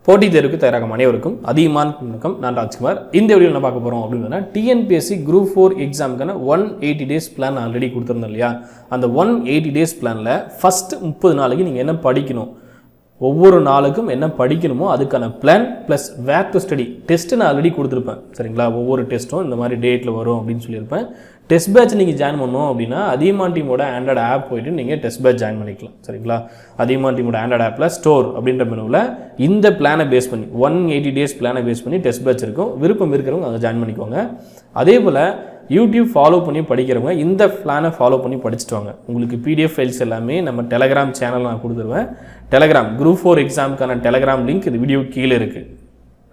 போட்டி தேர்வுக்கு தயாராகும் அனைவருக்கும் அதிகமான வணக்கம். நான் ராஜ்குமார். இந்த வீடியோ என்ன பார்க்க போகிறோம் அப்படின்னா TNPSC Group 4 எக்ஸாமுக்கான 180 days plan already கொடுத்துருந்தோம் இல்லையா. அந்த 180 டேஸ் பிளானில் ஃபஸ்ட் 30 நாளைக்கு நீங்கள் என்ன படிக்கணும், ஒவ்வொரு நாளுக்கும் என்ன படிக்கணுமோ அதுக்கான plan plus where to study test நான் ஆல்ரெடி கொடுத்துருப்பேன். சரிங்களா, ஒவ்வொரு டெஸ்ட்டும் இந்த மாதிரி டேட்டில் வரும் அப்படின்னு சொல்லியிருப்பேன். டெஸ்ட் பேட்ச் நீங்கள் ஜாயின் பண்ணணும் அப்படின்னா அதியமான் டீமோட ஆண்ட்ராய்டு ஆப் போய்ட்டு நீங்கள் டெஸ்ட் பேட்ச் ஜாயின் பண்ணிக்கலாம். சரிங்களா, அதியமான் டீமோட ஆண்ட்ராய்டு ஆப்பில் ஸ்டோர் அப்படின்ற மெனுவில் இந்த பிளானை பேஸ் பண்ணி 180 டேஸ் பிளானை பேஸ் பண்ணி டெஸ்ட் பேட்ச் இருக்கும். விருப்பம் இருக்கிறவங்க அங்கே ஜாயின் பண்ணிக்கோங்க. அதே போல் யூடியூப் ஃபாலோ பண்ணி படிக்கிறவங்க இந்த பிளானை ஃபாலோ பண்ணி படிச்சுட்டு வாங்க. உங்களுக்கு PDF ஃபைல்ஸ் எல்லாமே நம்ம டெலகிராம் சேனல் நான் கொடுத்துருவேன். டெலகிராம் Group 4 எக்ஸாமுக்கான டெலகிராம் லிங்க் இது வீடியோ கீழே இருக்குது.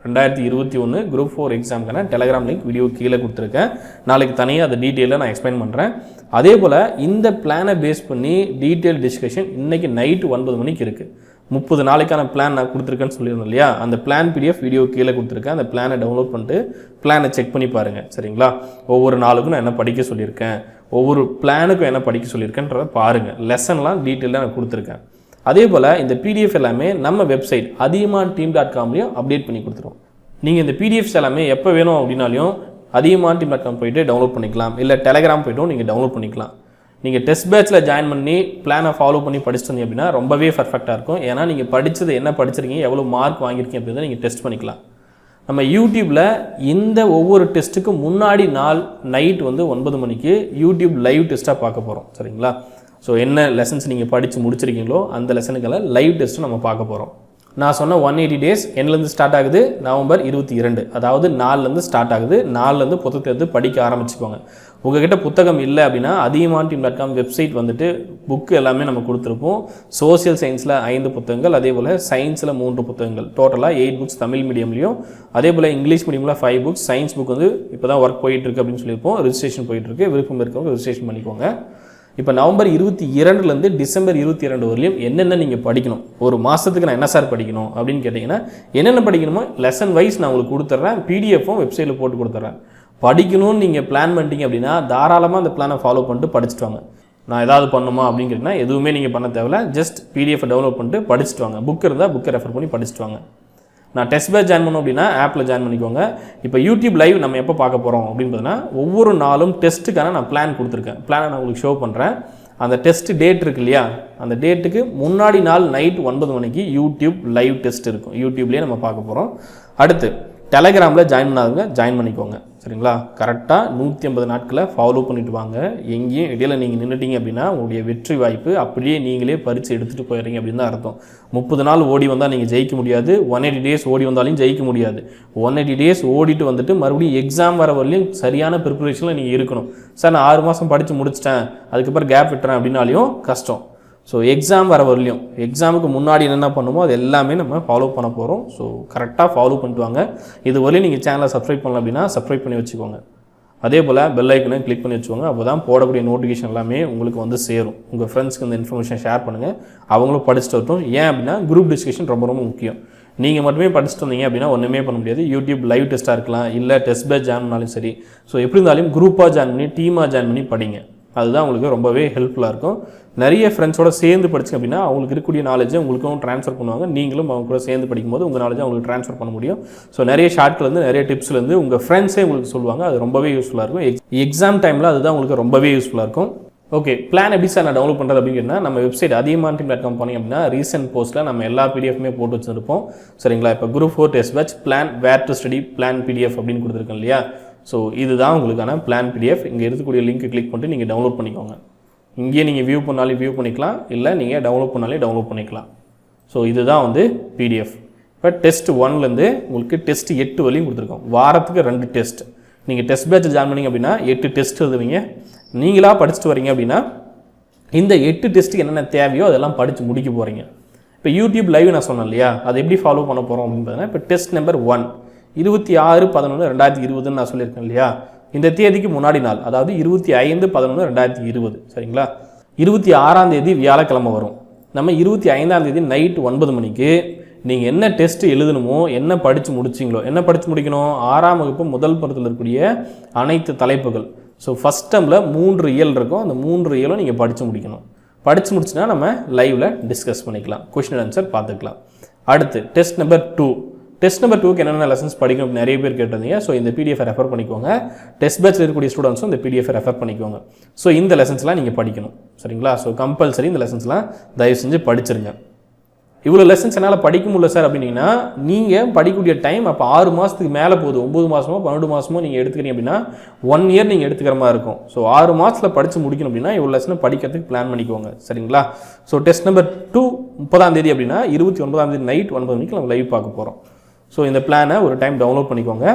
2021 Group 4 எக்ஸாமுக்கான டெலகிராம் லிங்க் வீடியோ கீழே கொடுத்துருக்கேன். நாளைக்கு தனியாக அதை டீட்டெயிலாக நான் எக்ஸ்பிளைன் பண்ணுறேன். அதே போல் இந்த பிளானை பேஸ் பண்ணி டீட்டெயில் டிஸ்கஷன் இன்றைக்கி நைட்டு 9 மணிக்கு இருக்குது. 30 நாளைக்கான பிளான் நான் கொடுத்துருக்கேன்னு சொல்லியிருந்தேன் இல்லையா. அந்த பிளான் PDF வீடியோ கீழே கொடுத்துருக்கேன். அந்த பிளானை டவுன்லோட் பண்ணிட்டு பிளானை செக் பண்ணி பாருங்கள். சரிங்களா, ஒவ்வொரு நாளுக்கும் நான் என்ன படிக்க சொல்லியிருக்கேன், ஒவ்வொரு பிளானுக்கும் என்ன படிக்க சொல்லியிருக்கேன்றதை பாருங்கள். லெசன்லாம் டீட்டெயிலாக நான் கொடுத்துருக்கேன். அதே போல் இந்த PDF எல்லாமே நம்ம வெப்சைட் athiyamanteam.com அப்டேட் பண்ணி கொடுத்துருவோம். நீங்கள் இந்த PDFs எல்லாமே எப்போ வேணும் அப்படின்னாலையும் athiyamanteam.com போய்ட்டு டவுன்லோட் பண்ணிக்கலாம். இல்லை டெலகிராம் போய்ட்டும் நீங்கள் டவுன்லோட் பண்ணிக்கலாம். நீங்கள் டெஸ்ட் பேட்சில் ஜாயின் பண்ணி பிளானை ஃபாலோ பண்ணி படிச்சுட்டு வந்தீங்க அப்படின்னா ரொம்பவே பர்ஃபெக்டாக இருக்கும். ஏன்னா நீங்கள் படித்தது என்ன படிச்சிருக்கீங்க, எவ்வளோ மார்க் வாங்கியிருக்கீங்க அப்படின்றத நீங்கள் டெஸ்ட் பண்ணிக்கலாம். நம்ம யூடியூப்பில் இந்த ஒவ்வொரு டெஸ்ட்டுக்கும் முன்னாடி நாள் நைட் 9 மணிக்கு யூடியூப் லைவ் டெஸ்ட்டாக பார்க்க போகிறோம். சரிங்களா, ஸோ என்ன லெசன்ஸ் நீங்கள் படித்து முடிச்சிருக்கீங்களோ அந்த லெசனுக்கெல்லாம் லைவ் டெஸ்ட்டு நம்ம பார்க்க போகிறோம். நான் சொன்ன 180 டேஸ் என்னிலேருந்து ஸ்டார்ட் ஆகுது, நவம்பர் 22, அதாவது 4லேருந்து ஸ்டார்ட் ஆகுது. 4லேருந்து புத்தகத்தை எடுத்து படிக்க ஆரம்பிச்சுக்கோங்க. உங்கள்கிட்ட புத்தகம் இல்லை அப்படின்னா athiyamanteam.com வெப்சைட் வந்துட்டு புக்கு எல்லாமே நம்ம கொடுத்துருப்போம். சோசியல் சயின்ஸில் 5 புத்தகங்கள், அதே போல் சயின்ஸில் 3 புத்தகங்கள், டோட்டலாக 8 புக்ஸ் தமிழ் மீடியம்லையும், அதே போல் இங்கிலீஷ் மீடியமில் 5 புக்ஸ். சயின்ஸ் புக் இப்போ தான் ஒர்க் போயிட்டுருக்கு அப்படின்னு சொல்லியிருப்போம். ரிஜிஸ்ட்ரேஷன் போயிட்டுருக்கு. விருப்பம் இருக்கவங்க ரிஜிஸ்ட்ரேஷன் பண்ணிக்கோங்க. இப்போ நவம்பர் 22லேருந்து டிசம்பர் 22 வரலையும் என்னென்ன நீங்கள் படிக்கணும், ஒரு மாதத்துக்கு நான் என்ன சார் படிக்கணும் அப்படின்னு கேட்டிங்கன்னா என்னென்ன படிக்கணுமோ லெசன் வைஸ் நான் உங்களுக்கு கொடுத்துட்றேன். PDFும் வெப்சைட்டில் போட்டு கொடுத்துட்றேன். படிக்கணும்னு நீங்கள் பிளான் பண்ணிட்டீங்க அப்படின்னா தாராளமாக அந்த பிளானை ஃபாலோ பண்ணிட்டு படிச்சுட்டு வாங்க. நான் ஏதாவது பண்ணுமா அப்படின்னு கேட்டிங்கன்னா எதுவுமே நீங்கள் பண்ண தேவையில்ல. ஜஸ்ட் PDF டவுன்லோட் பண்ணிட்டு படிச்சுட்டு வாங்க. புக் இருந்தால் புக்கை ரெஃபர் பண்ணி படிச்சுட்டு வாங்க. நான் டெஸ்ட் பேட்ச் ஜாயின் பண்ணோம் அப்படின்னா ஆப்பில் ஜாயின் பண்ணிக்கோங்க. இப்போ யூடியூப் லைவ் நம்ம எப்போ பார்க்க போகிறோம் அப்படின்னு பார்த்தீங்கன்னா ஒவ்வொரு நாளும் டெஸ்ட்டுக்கான நான் பிளான் கொடுத்துருக்கேன். பிளானை நான் உங்களுக்கு ஷோ பண்ணுறேன். அந்த டெஸ்ட் டேட் இருக்கு இல்லையா, அந்த டேட்டுக்கு முன்னாடி நாள் நைட் 9 மணிக்கு யூடியூப் லைவ் டெஸ்ட் இருக்கும். யூடியூப்லேயே நம்ம பார்க்க போகிறோம். அடுத்து டெலகிராமில் ஜாயின் பண்ணாதவங்க ஜாயின் பண்ணிக்கோங்க. சரிங்களா, கரெக்டாக 150 நாட்களை ஃபாலோ பண்ணிட்டு வாங்க. எங்கேயும் இடையில் நீங்கள் நின்றுட்டீங்க அப்படின்னா உங்களுடைய வெற்றி வாய்ப்பு அப்படியே நீங்களே பறித்து எடுத்துகிட்டு போயிடுறீங்க அப்படின்னு தான் அர்த்தம். 30 நாள் ஓடி வந்தால் நீங்கள் ஜெயிக்க முடியாது. 180 டேஸ் ஓடி வந்தாலும் ஜெயிக்க முடியாது. 180 டேஸ் ஓடிட்டு வந்துட்டு மறுபடியும் எக்ஸாம் வர வரலையும் சரியான ப்ரிப்பரேஷனில் நீங்கள் இருக்கணும். சார் நான் 6 மாதம் படித்து முடிச்சிட்டேன் அதுக்கப்புறம் கேப் விட்டுறேன் அப்படின்னாலையும் கஷ்டம். ஸோ எக்ஸாம் வர வரலையும் எக்ஸாமுக்கு முன்னாடி என்னென்ன பண்ணுமோ அது எல்லாமே நம்ம ஃபாலோ பண்ண போகிறோம். ஸோ கரெக்டாக ஃபாலோ பண்ணிட்டு வாங்க. இது வரையும் நீங்கள் சேனலை சப்ஸ்கிரைப் பண்ணல அப்படின்னா சப்ஸ்கிரைப் பண்ணி வச்சுக்கோங்க. அதே போல் பெல் ஐக்கனை கிளிக் பண்ணி வச்சுக்கோங்க. அப்போ தான் போடக்கூடிய நோட்டிஃபிகேஷன் எல்லாமே உங்களுக்கு சேரும். உங்கள் ஃப்ரெண்ட்ஸ்க்கு இந்த இன்ஃபர்மேஷன் ஷேர் பண்ணுங்கள். அவங்களும் படிச்சுட்டு வரட்டும். ஏன் அப்படின்னா குரூப் டிஸ்கஷன் ரொம்ப ரொம்ப முக்கியம். நீங்கள் மட்டுமே படிச்சுட்டு வந்தீங்க அப்படின்னா ஒன்றுமே பண்ண முடியாது. யூடியூப் லைவ் டெஸ்ட்டாக இருக்கலாம், இல்லை டெஸ்ட் பேட்ச் ஜாயின் பண்ணாலும் சரி. ஸோ எப்படி இருந்தாலும் குரூப்பாக ஜாயின் பண்ணி டீமாக ஜாயின் பண்ணி படிங்க. அதுதான் உங்களுக்கு ரொம்பவே ஹெல்ப்ஃபுல்லாக இருக்கும். நிறைய ஃப்ரெண்ட்ஸோட சேர்ந்து படிச்சிங்க அப்படின்னா அவங்களுக்கு இருக்கக்கூடிய நாலேஜை உங்களுக்கும் ட்ரான்ஸ்ஃபர் பண்ணுவாங்க. நீங்களும் அவங்க கூட சேர்ந்து படிக்கும்போது உங்கள் நாலேஜை அவங்களுக்கு ட்ரான்ஸ்ஃபர் பண்ண முடியும். ஸோ நிறைய ஷார்ட்லேருந்து நிறைய டிப்ஸ்லேருந்து உங்கள் ஃப்ரெண்ட்ஸே உங்களுக்கு சொல்லுவாங்க. அது ரொம்பவே யூஸ்ஃபுல்லாக இருக்கும். எக்ஸாம் டைமில் அதுதான் உங்களுக்கு ரொம்பவே யூஸ்ஃபுல்லாக இருக்கும். ஓகே, பிளான் எப்படி சார் நான் டவுன்லோட் பண்ணுறது அப்படின்னு கேட்டால் நம்ம வெப்சைட் athiyamanteam.com போனீங்க அப்படின்னா ரீசெண்ட் போஸ்ட்டில் நம்ம எல்லா PDFுமே போட்டு வச்சுருப்போம். சரிங்களா, இப்போ Group 4 test batch plan where to study plan PDF அப்படின்னு கொடுத்துருக்கேன் இல்லையா. ஸோ இதுதான் உங்களுக்கான பிளான் PDF. இங்கே இருக்கக்கூடிய லிங்க் கிளிக் பண்ணிட்டு நீங்கள் டவுன்லோட் பண்ணிக்கோங்க. இங்கேயே நீங்கள் வியூ பண்ணாலும் வியூ பண்ணிக்கலாம், இல்லை நீங்கள் டவுன்லோட் பண்ணாலே டவுன்லோட் பண்ணிக்கலாம். ஸோ இதுதான் PDF. இப்போ டெஸ்ட் 1லேருந்து உங்களுக்கு டெஸ்ட் 8 வரையும் கொடுத்துருக்கோம். வாரத்துக்கு 2 டெஸ்ட். நீங்கள் டெஸ்ட் பேட்ச் ஜாயின் பண்ணிங்க அப்படின்னா 8 டெஸ்ட் எழுதுவீங்க. நீங்களாக படிச்சுட்டு வரீங்க அப்படின்னா இந்த 8 டெஸ்ட்டுக்கு என்னென்ன தேவையோ அதெல்லாம் படித்து முடிக்க போகிறீங்க. இப்போ யூடியூப் லைவ் நான் சொன்னேன் இல்லையா, அதை எப்படி ஃபாலோ பண்ண போகிறோம் அப்படின்னு பார்த்தீங்கன்னா இப்போ டெஸ்ட் நம்பர் 1 26/11/2020 நான் சொல்லியிருக்கேன் இல்லையா. இந்த தேதிக்கு முன்னாடி நாள், அதாவது 25/11/2020. சரிங்களா, 26ஆம் தேதி வியாழக்கிழமை வரும். நம்ம 25ஆம் தேதி நைட்டு 9 மணிக்கு நீங்கள் என்ன டெஸ்ட் எழுதணுமோ, என்ன படித்து முடிச்சிங்களோ, என்ன படித்து முடிக்கணும், 6ஆம் வகுப்பு முதல் பருவத்தில் இருக்கக்கூடிய அனைத்து தலைப்புகள். ஸோ ஃபஸ்ட் டேர்மில் 3 இயல் இருக்கும். அந்த 3 இயலும் நீங்கள் படித்து முடிக்கணும். படித்து முடிச்சுன்னா நம்ம லைவில் டிஸ்கஸ் பண்ணிக்கலாம், கொஷின் ஆன்சர் பார்த்துக்கலாம். அடுத்து டெஸ்ட் நம்பர் 2. டெஸ்ட் நம்பர் 2க்கு என்னென்ன லெசன்ஸ் படிக்கணும் நிறைய பேர் கேட்டிருந்தீங்க. ஸோ இந்த பிடிஎஃப் ரெஃபர் பண்ணிக்கோங்க. டெஸ்ட் பேட்சில் இருக்கக்கூடிய ஸ்டூடெண்ட்ஸும் இந்த பிடிஎஃப் ரெஃபர் பண்ணிக்கோங்க. ஸோ இந்த லெசன்ஸ்லாம் நீங்கள் படிக்கணும், சரிங்களா? ஸோ கம்பல்சரி இந்த லெசன்ஸ்லாம் தயவு செஞ்சு படிச்சிருங்க. இவ்வளோ லெசன்ஸ் என்னால் படிக்க முடியல சார் அப்படின்னீங்கன்னா, நீங்கள் படிக்கக்கூடிய டைம் அப்போ 6 மாதத்துக்கு மேலே போகுது. 9 மாதமோ 12 மாதமோ நீங்கள் எடுத்துக்கிறீங்க அப்படின்னா 1 இயர் நீங்கள் எடுத்துக்கிற மாதிரி இருக்கும். ஸோ 6 மாதத்தில் படித்து முடிக்கணும் அப்படின்னா இவ்வளோ லெசனை படிக்கிறதுக்கு பிளான் பண்ணிக்கோங்க, சரிங்களா? ஸோ டெஸ்ட் நம்பர் 2 30ஆம் தேதி அப்படின்னா 29ஆம் தேதி நைட் 9 மணிக்கு நம்ம லைவ் பார்க்க போகிறோம். ஸோ இந்த பிளானை ஒரு டைம் டவுன்லோட் பண்ணிக்கோங்க.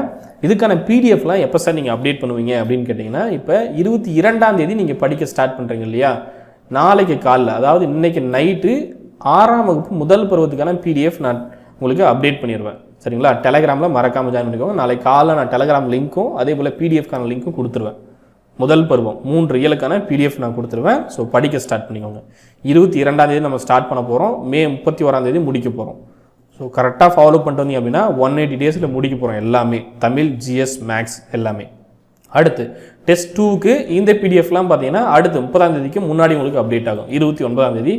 இதுக்கான பிடிஎஃப்லாம் எப்போ சார் நீங்கள் அப்டேட் பண்ணுவீங்க அப்படின்னு கேட்டிங்கன்னா, இப்போ 22ஆம் தேதி நீங்கள் படிக்க ஸ்டார்ட் பண்ணுறீங்க இல்லையா, நாளைக்கு காலைல, அதாவது இன்றைக்கி நைட்டு 6ஆம் வகுப்பு முதல் பருவத்துக்கான பிடிஎஃப் நான் உங்களுக்கு அப்டேட் பண்ணிடுவேன், சரிங்களா? டெலகிராமில் மறக்காமல் ஜாயின் பண்ணிக்கோங்க. நாளைக்கு காலைல நான் டெலகிராம் லிங்க்கும் அதே போல் பிடிஎஃப்கான லிங்க்கும் கொடுத்துருவேன். முதல் பருவம் 3 இயலுக்கான பிடிஎஃப் நான் கொடுத்துருவேன். ஸோ படிக்க ஸ்டார்ட் பண்ணிக்கோங்க. 22ஆம் தேதி நம்ம ஸ்டார்ட் பண்ண போகிறோம். மே 31ஆம் தேதி முடிக்க போகிறோம். ஸோ கரெக்டாக ஃபாலோ பண்ணிட்டு வந்தீங்க அப்படின்னா 180 டேஸில் முடிக்க போகிறோம் எல்லாமே, தமிழ், ஜிஎஸ், மேக்ஸ் எல்லாமே. அடுத்து டெஸ்ட் 2க்கு இந்த பிடிஎஃப்லாம் பார்த்தீங்கன்னா அடுத்து 30ஆம் தேதிக்கு முன்னாடி உங்களுக்கு அப்டேட் ஆகும். 29ஆம் தேதி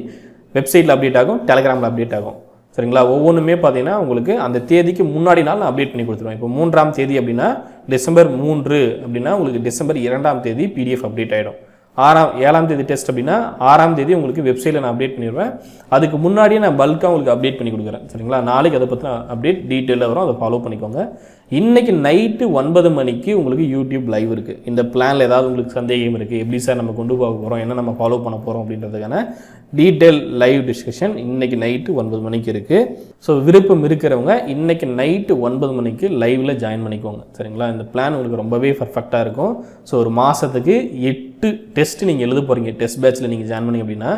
வெப்சைட்டில் அப்டேட் ஆகும், டெலகிராமில் அப்டேட் ஆகும், சரிங்களா? ஒவ்வொன்றுமே பார்த்தீங்கன்னா உங்களுக்கு அந்த தேதிக்கு முன்னாடி நாள் நான் அப்டேட் பண்ணி கொடுத்துருவேன். இப்போ 3ஆம் தேதி அப்படின்னா டிசம்பர் 3 அப்படின்னா உங்களுக்கு டிசம்பர் 2ஆம் தேதி பிடிஎஃப் அப்டேட் ஆகிடும். 7ஆம் தேதி டெஸ்ட் அப்படின்னா 6ஆம் தேதி உங்களுக்கு வெப்சைட்டில் நான் அப்டேட் பண்ணிடுவேன். அதுக்கு முன்னாடியே நான் பல்காக உங்களுக்கு அப்டேட் பண்ணி கொடுக்குறேன், சரிங்களா? நாளைக்கு அதை பற்றின அப்டேட் டீட்டெயிலாக வரும், அதை ஃபாலோ பண்ணிக்கோங்க. இன்றைக்கி நைட்டு 9 மணிக்கு உங்களுக்கு யூடியூப் லைவ் இருக்குது. இந்த பிளானில் ஏதாவது உங்களுக்கு சந்தேகம் இருக்குது, எப்படி சார் நம்ம கொண்டு போக போகிறோம், என்ன நம்ம ஃபாலோ பண்ண போகிறோம் அப்படின்றதுக்கான டீட்டெயில் லைவ் டிஸ்கஷன் இன்றைக்கி நைட்டு 9 மணிக்கு இருக்குது. ஸோ விருப்பம் இருக்கிறவங்க இன்றைக்கி நைட்டு 9 மணிக்கு லைவில் ஜாயின் பண்ணிக்கோங்க, சரிங்களா? இந்த பிளான் உங்களுக்கு ரொம்பவே பர்ஃபெக்டாக இருக்கும். ஸோ ஒரு மாதத்துக்கு 8 டெஸ்ட் நீங்கள் எழுத போகிறீங்க. டெஸ்ட் பேட்சில் நீங்கள் ஜாயின் பண்ணி அப்படின்னா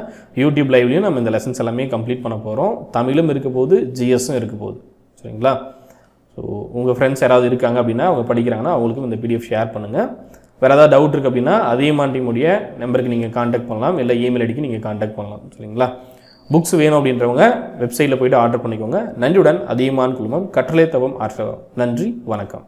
யூடியூப் லைவ்லையும் நம்ம இந்த லெசன்ஸ் எல்லாமே கம்ப்ளீட் பண்ண போகிறோம். தமிழும் இருக்க போகுது, ஜிஎஸும் இருக்க போகுது, சரிங்களா? ஸோ உங்கள் ஃப்ரெண்ட்ஸ் யாராவது இருக்காங்க அப்படின்னா, அவங்க படிக்கிறாங்கன்னா அவங்களுக்கும் இந்த பிடிஎஃப் ஷேர் பண்ணுங்கள். வேறு ஏதாவது டவுட் இருக்குது அப்படின்னா அதியமான் டீமுடைய நம்பருக்கு நீங்கள் காண்டாக்ட் பண்ணலாம், இல்லை இமெயில் ஐடிக்கு நீங்கள் காண்டாக்ட் பண்ணலாம், சரிங்களா? புக்ஸ் வேணும் அப்படின்றவங்க வெப்சைட்டில் போய்ட்டு ஆர்டர் பண்ணிக்கோங்க. நன்றியுடன் அதியமான் குழுமம், கற்றலை தவம் ஆற்றலாம். நன்றி, வணக்கம்.